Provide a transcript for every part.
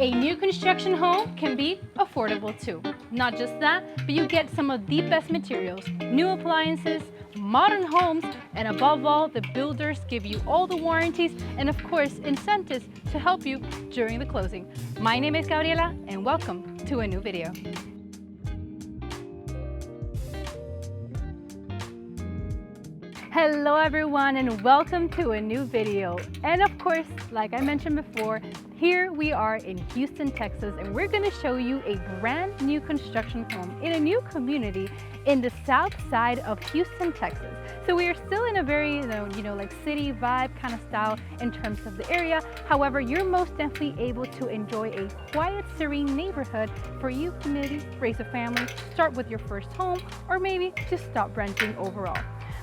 A new construction home can be affordable too. Not just that, but you get some of the best materials, new appliances, modern homes, and above all, the builders give you all the warranties and of course, incentives to help you during the closing. My name is Gabriela and welcome to a new video. Hello everyone and welcome to a new video. And of course, like I mentioned before, here we are in Houston, Texas, and we're going to show you a brand new construction home in a new community in the south side of Houston, Texas. So we are still in a very, like city vibe kind of style in terms of the area. However, you're most definitely able to enjoy a quiet, serene neighborhood for you to maybe raise a family, start with your first home, or maybe just stop renting overall.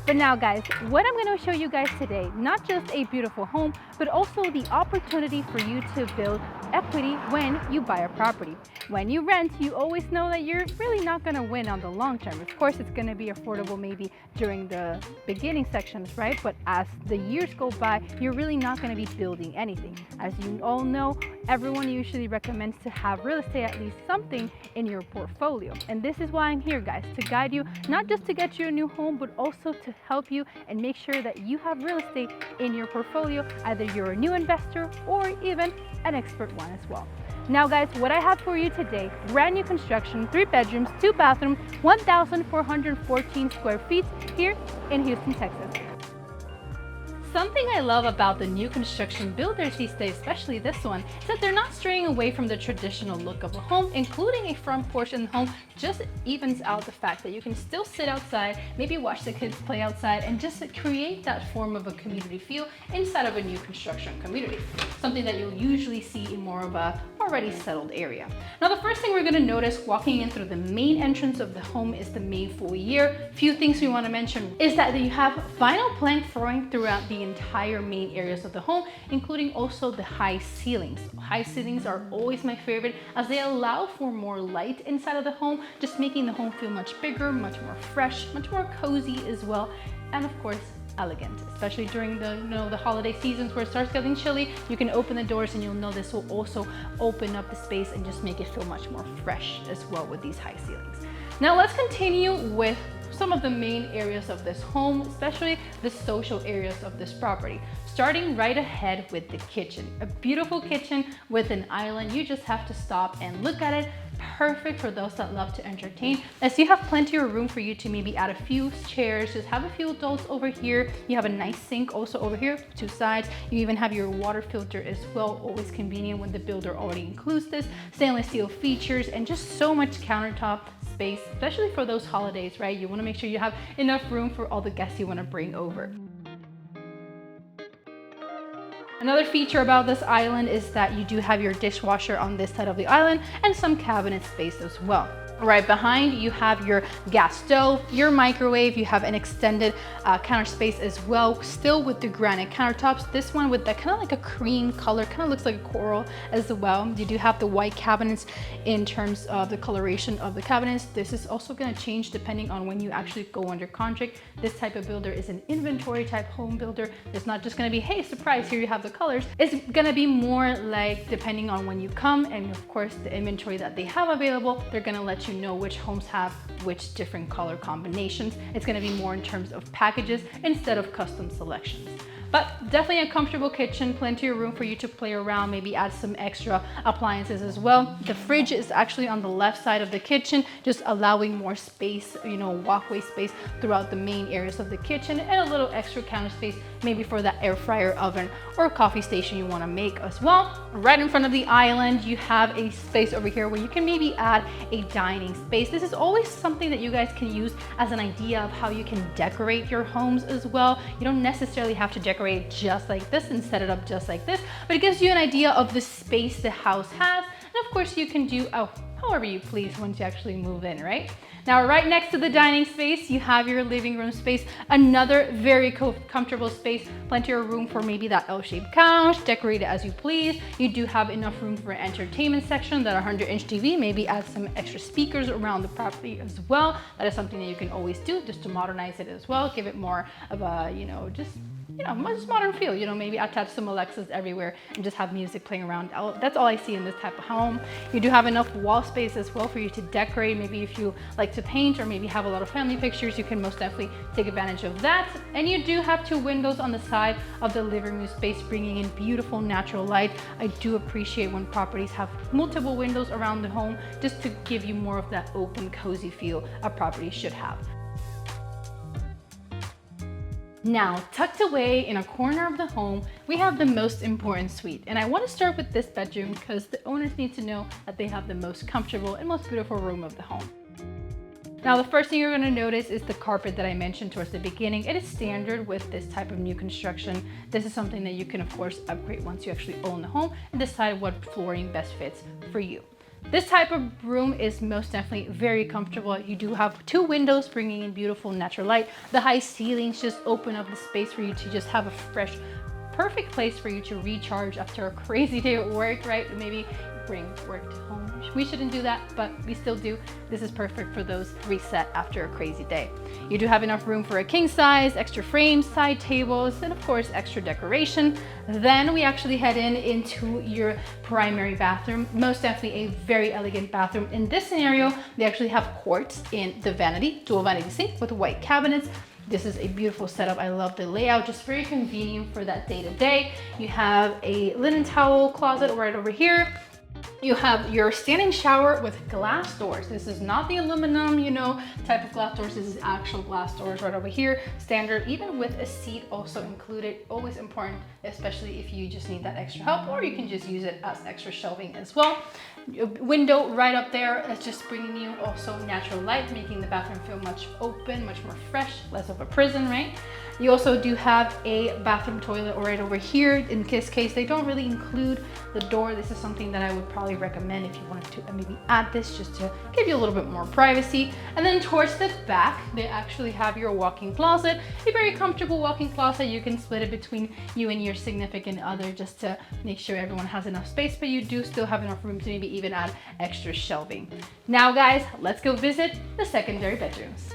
But now guys, what I'm going to show you guys today, not just a beautiful home, but also the opportunity for you to build equity when you buy a property. When you rent, you always know that you're really not going to win on the long term. Of course, it's going to be affordable maybe during the beginning sections, right? But as the years go by, you're really not going to be building anything. As you all know, everyone usually recommends to have real estate, at least something in your portfolio. And this is why I'm here, guys, to guide you, not just to get you a new home, but also to help you and make sure that you have real estate in your portfolio. Either you're a new investor or even an expert one as well. Now guys, what I have for you today, brand new construction, 3 bedrooms, 2 bathrooms, 1,414 square feet here in Houston, Texas. Something I love about the new construction builders these days, especially this one, is that they're not straying away from the traditional look of a home, including a front porch in the home. Just evens out the fact that you can still sit outside, maybe watch the kids play outside, and just create that form of a community feel inside of a new construction community. Something that you'll usually see in more of a already settled area. Now, the first thing we're going to notice walking in through the main entrance of the home is the main foyer. Few things we want to mention is that you have vinyl plank flooring throughout the entire main areas of the home, including also the high ceilings. High ceilings are always my favorite as they allow for more light inside of the home, just making the home feel much bigger, much more fresh, much more cozy as well, and of course elegant, especially during the holiday seasons where it starts getting chilly. You can open the doors and you'll know this will also open up the space and just make it feel much more fresh as well with these high ceilings. Now let's continue with some of the main areas of this home, especially the social areas of this property. Starting right ahead with the kitchen. A beautiful kitchen with an island. You just have to stop and look at it. Perfect for those that love to entertain, as you have plenty of room for you to maybe add a few chairs, just have a few adults over here. You have a nice sink also over here, 2 sides. You even have your water filter as well, always convenient when the builder already includes this. Stainless steel features and just so much countertop space, especially for those holidays, right? You want to make sure you have enough room for all the guests you want to bring over. Another feature about this island is that you do have your dishwasher on this side of the island and some cabinet space as well. Right behind, you have your gas stove, your microwave, you have an extended counter space as well, still with the granite countertops. This one with that kind of like a cream color, kind of looks like a coral as well. You do have the white cabinets in terms of the coloration of the cabinets. This is also going to change depending on when you actually go under contract. This type of builder is an inventory type home builder. It's not just going to be, hey, surprise, here you have the colors. It's going to be more like depending on when you come and of course the inventory that they have available, they're going to let you know which homes have which different color combinations. It's going to be more in terms of packages instead of custom selections. But definitely a comfortable kitchen, plenty of room for you to play around, maybe add some extra appliances as well. The fridge is actually on the left side of the kitchen, just allowing more space, walkway space throughout the main areas of the kitchen, and a little extra counter space maybe for that air fryer oven or coffee station you want to make as well. Right in front of the island, you have a space over here where you can maybe add a dining space. This is always something that you guys can use as an idea of how you can decorate your homes as well. You don't necessarily have to decorate just like this and set it up just like this, but it gives you an idea of the space the house has. And of course you can do however you please once you actually move in, right? Now, right next to the dining space, you have your living room space, another very comfortable space, plenty of room for maybe that L-shaped couch, decorate it as you please. You do have enough room for an entertainment section, that 100-inch TV, maybe add some extra speakers around the property as well. That is something that you can always do just to modernize it as well, give it more of a, just much modern feel, maybe attach some Alexas everywhere and just have music playing around. That's all I see in this type of home. You do have enough wall space as well for you to decorate. Maybe if you like to paint or maybe have a lot of family pictures, you can most definitely take advantage of that. And you do have 2 windows on the side of the living room space, bringing in beautiful natural light. I do appreciate when properties have multiple windows around the home, just to give you more of that open, cozy feel a property should have. Now, tucked away in a corner of the home, we have the most important suite. And I want to start with this bedroom because the owners need to know that they have the most comfortable and most beautiful room of the home. Now, the first thing you're going to notice is the carpet that I mentioned towards the beginning. It is standard with this type of new construction. This is something that you can, of course, upgrade once you actually own the home and decide what flooring best fits for you. This type of room is most definitely very comfortable. You do have 2 windows bringing in beautiful natural light. The high ceilings just open up the space for you to just have a fresh, perfect place for you to recharge after a crazy day at work, right? Maybe bring work to home. We shouldn't do that, but we still do. This is perfect for those reset after a crazy day. You do have enough room for a king size, extra frames, side tables, and of course, extra decoration. Then we actually head into your primary bathroom. Most definitely a very elegant bathroom. In this scenario, they actually have quartz in the vanity, dual vanity sink with white cabinets. This is a beautiful setup. I love the layout, just very convenient for that day-to-day. You have a linen towel closet right over here. You have your standing shower with glass doors. This is not the aluminum, type of glass doors. This is actual glass doors right over here. Standard, even with a seat also included. Always important, especially if you just need that extra help, or you can just use it as extra shelving as well. Window right up there is just bringing you also natural light, making the bathroom feel much open, much more fresh, less of a prison, right? You also do have a bathroom toilet right over here. In this case, they don't really include the door. This is something that I would probably recommend if you wanted to maybe add this just to give you a little bit more privacy. And then towards the back, they actually have your walk-in closet, a very comfortable walk-in closet. You can split it between you and your significant other just to make sure everyone has enough space, but you do still have enough room to maybe even add extra shelving. Now guys, let's go visit the secondary bedrooms.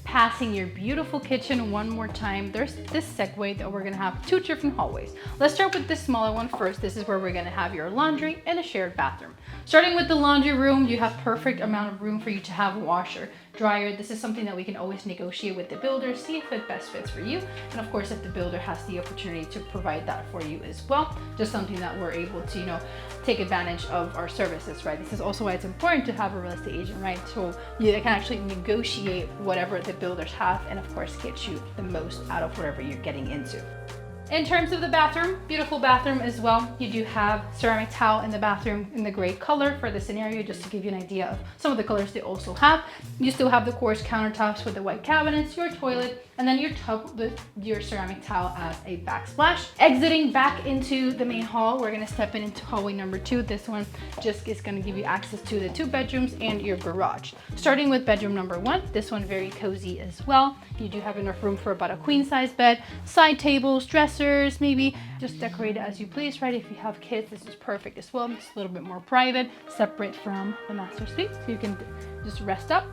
Passing your beautiful kitchen one more time, there's this segue that we're gonna have 2 different hallways. Let's start with this smaller one first. This is where we're gonna have your laundry and a shared bathroom. Starting with the laundry room, you have perfect amount of room for you to have a washer, dryer. This is something that we can always negotiate with the builder, see if it best fits for you. And of course, if the builder has the opportunity to provide that for you as well, just something that we're able to, take advantage of our services, right? This is also why it's important to have a real estate agent, right? So you can actually negotiate whatever the builders have and of course get you the most out of whatever you're getting into. In terms of the bathroom, beautiful bathroom as well. You do have ceramic tile in the bathroom in the gray color for the scenario, just to give you an idea of some of the colors they also have. You still have the quartz countertops with the white cabinets, your toilet, and then your tub with your ceramic tile as a backsplash. Exiting back into the main hall, we're gonna step into hallway number 2. This one just is gonna give you access to the 2 bedrooms and your garage. Starting with bedroom number 1, this one very cozy as well. You do have enough room for about a queen size bed, side tables, dressers, maybe just decorate it as you please, right? If you have kids, this is perfect as well. It's a little bit more private, separate from the master suite, so you can just rest up.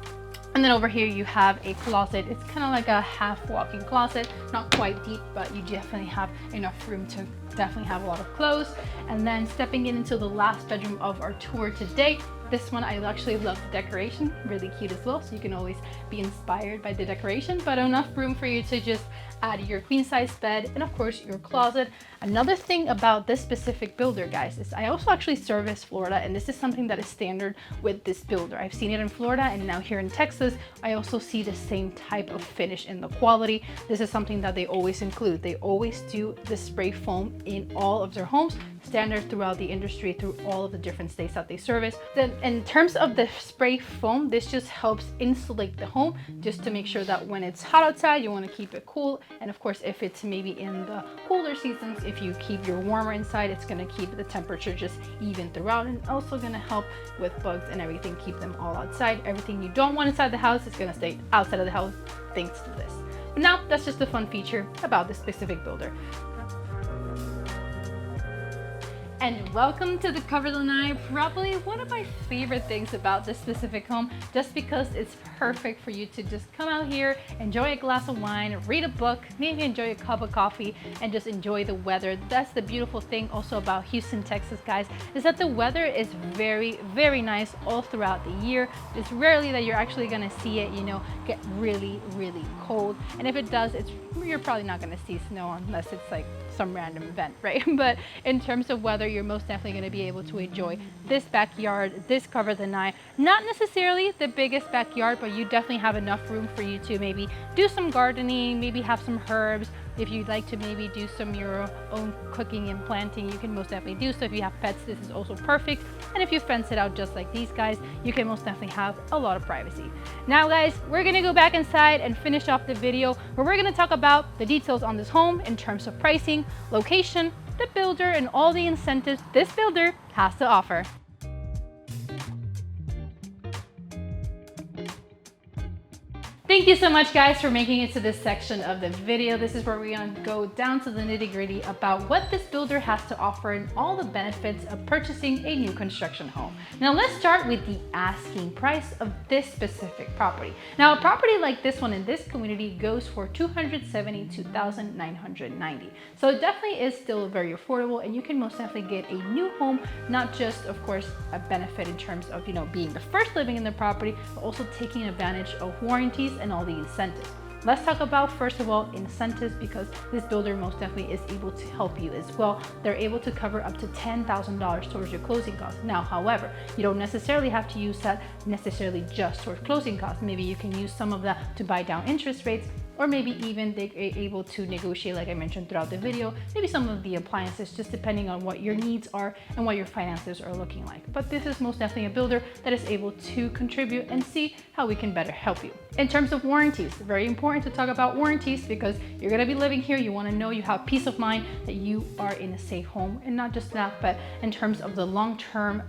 And then over here you have a closet. It's kind of like a half walk-in closet, not quite deep, but you definitely have enough room to definitely have a lot of clothes. And then stepping into the last bedroom of our tour today, this one I actually love the decoration, really cute as well, so you can always be inspired by the decoration, but enough room for you to just add your queen size bed and of course your closet. Another thing about this specific builder, guys, is I also actually service Florida, and this is something that is standard with this builder. I've seen it in Florida, and now here in Texas I also see the same type of finish in the quality. This is something that they always include. They always do the spray foam in all of their homes, standard throughout the industry, through all of the different states that they service. Then in terms of the spray foam, this just helps insulate the home, just to make sure that when it's hot outside, you want to keep it cool. And of course, if it's maybe in the cooler seasons, if you keep your warmer inside, it's going to keep the temperature just even throughout, and also going to help with bugs and everything, keep them all outside. Everything you don't want inside the house is going to stay outside of the house thanks to this. But now that's just a fun feature about this specific builder. And welcome to the Cover the Night. Probably one of my favorite things about this specific home, just because it's perfect for you to just come out here, enjoy a glass of wine, read a book, maybe enjoy a cup of coffee, and just enjoy the weather. That's the beautiful thing also about Houston, Texas, guys, is that the weather is very, very nice all throughout the year. It's rarely that you're actually gonna see it, get really, really cold. And if it does, you're probably not gonna see snow unless it's like some random event, right? But in terms of weather, you're most definitely going to be able to enjoy this backyard, this Cover the Night. Not necessarily the biggest backyard, but you definitely have enough room for you to maybe do some gardening, maybe have some herbs. If you'd like to maybe do some your own cooking and planting, you can most definitely do so. If you have pets, this is also perfect. And if you fence it out just like these guys, you can most definitely have a lot of privacy. Now guys, we're gonna go back inside and finish off the video where we're gonna talk about the details on this home in terms of pricing, location, the builder, and all the incentives this builder has to offer. Thank you so much, guys, for making it to this section of the video. This is where we're gonna go down to the nitty-gritty about what this builder has to offer and all the benefits of purchasing a new construction home. Now let's start with the asking price of this specific property. Now a property like this one in this community goes for $272,990. So it definitely is still very affordable, and you can most definitely get a new home, not just of course a benefit in terms of being the first living in the property, but also taking advantage of warranties and all the incentives. Let's talk about, first of all, incentives, because this builder most definitely is able to help you as well. They're able to cover up to $10,000 towards your closing costs. Now, however, you don't necessarily have to use that necessarily just towards closing costs. Maybe you can use some of that to buy down interest rates, or maybe even they're able to negotiate, like I mentioned throughout the video, maybe some of the appliances, just depending on what your needs are and what your finances are looking like. But this is most definitely a builder that is able to contribute and see how we can better help you. In terms of warranties, very important to talk about warranties, because you're gonna be living here. You wanna know you have peace of mind that you are in a safe home, and not just that, but in terms of the long-term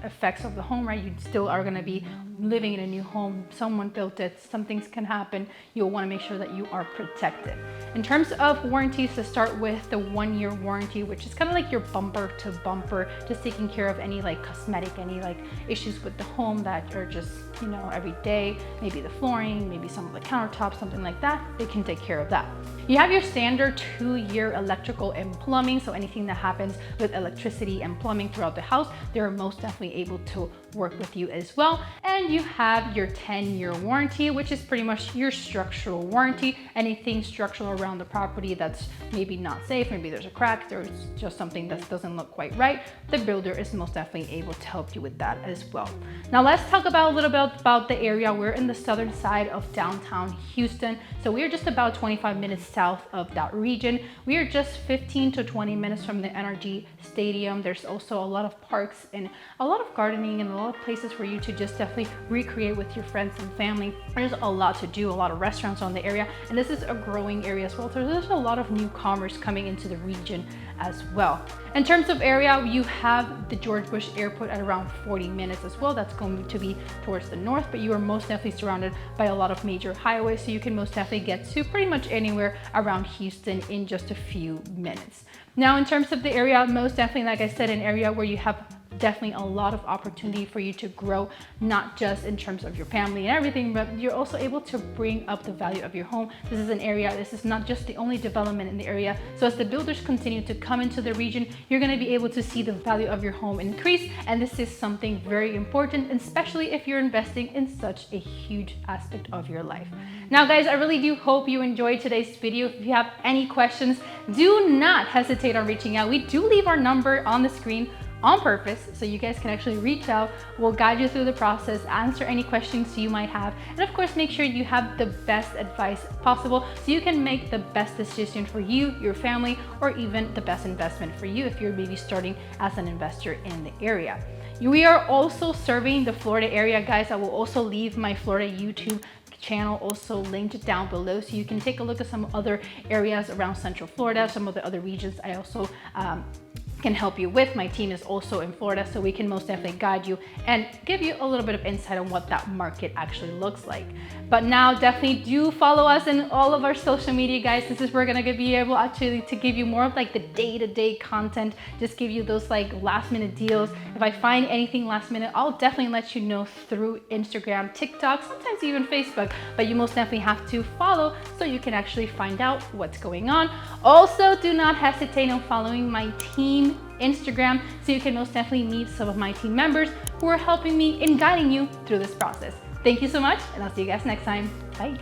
effects of the home, right? You still are going to be living in a new home. Someone built it, some things can happen. You'll want to make sure that you are protected. In terms of warranties, to start with the 1-year warranty, which is kind of like your bumper to bumper, just taking care of any like cosmetic, any like issues with the home that are just, every day, maybe the flooring, maybe some of the countertops, something like that, they can take care of that. You have your standard 2-year electrical and plumbing. So anything that happens with electricity and plumbing throughout the house, they're most definitely able to work with you as well. And you have your 10-year warranty, which is pretty much your structural warranty. Anything structural around the property that's maybe not safe, maybe there's a crack, there's just something that doesn't look quite right, the builder is most definitely able to help you with that as well. Now let's talk about a little bit about the area. We're in the southern side of downtown Houston. So we are just about 25 minutes south of that region. We are just 15 to 20 minutes from the NRG Stadium. There's also a lot of parks and a lot of gardening and a lot of places for you to just definitely recreate with your friends and family. There's a lot to do, a lot of restaurants on the area, and this is a growing area as well. So there's a lot of new commerce coming into the region as well. In terms of area, you have the George Bush Airport at around 40 minutes as well. That's going to be towards the north, but you are most definitely surrounded by a lot of major highways, so you can most definitely get to pretty much anywhere around Houston in just a few minutes. Now, in terms of the area, most definitely, like I said, an area where you have definitely a lot of opportunity for you to grow, not just in terms of your family and everything, but you're also able to bring up the value of your home. This is an area, this is not just the only development in the area. So as the builders continue to come into the region, you're going to be able to see the value of your home increase. And this is something very important, especially if you're investing in such a huge aspect of your life. Now guys, I really do hope you enjoyed today's video. If you have any questions, do not hesitate on reaching out. We do leave our number on the screen on purpose, so you guys can actually reach out. We'll guide you through the process, answer any questions you might have, and of course make sure you have the best advice possible so you can make the best decision for you, your family, or even the best investment for you if you're maybe starting as an investor in the area. We are also serving the Florida area, guys. I will also leave my Florida YouTube channel also linked down below, so you can take a look at some other areas around Central Florida, some of the other regions I also can help you with. My team is also in Florida, so we can most definitely guide you and give you a little bit of insight on what that market actually looks like. But now definitely do follow us in all of our social media, guys. This is where we're gonna be able actually to give you more of like the day-to-day content, just give you those like last minute deals. If I find anything last minute, I'll definitely let you know through Instagram, TikTok, sometimes even Facebook, but you most definitely have to follow so you can actually find out what's going on. Also, do not hesitate on following my team Instagram so you can most definitely meet some of my team members who are helping me in guiding you through this process. Thank you so much, and I'll see you guys next time. Bye.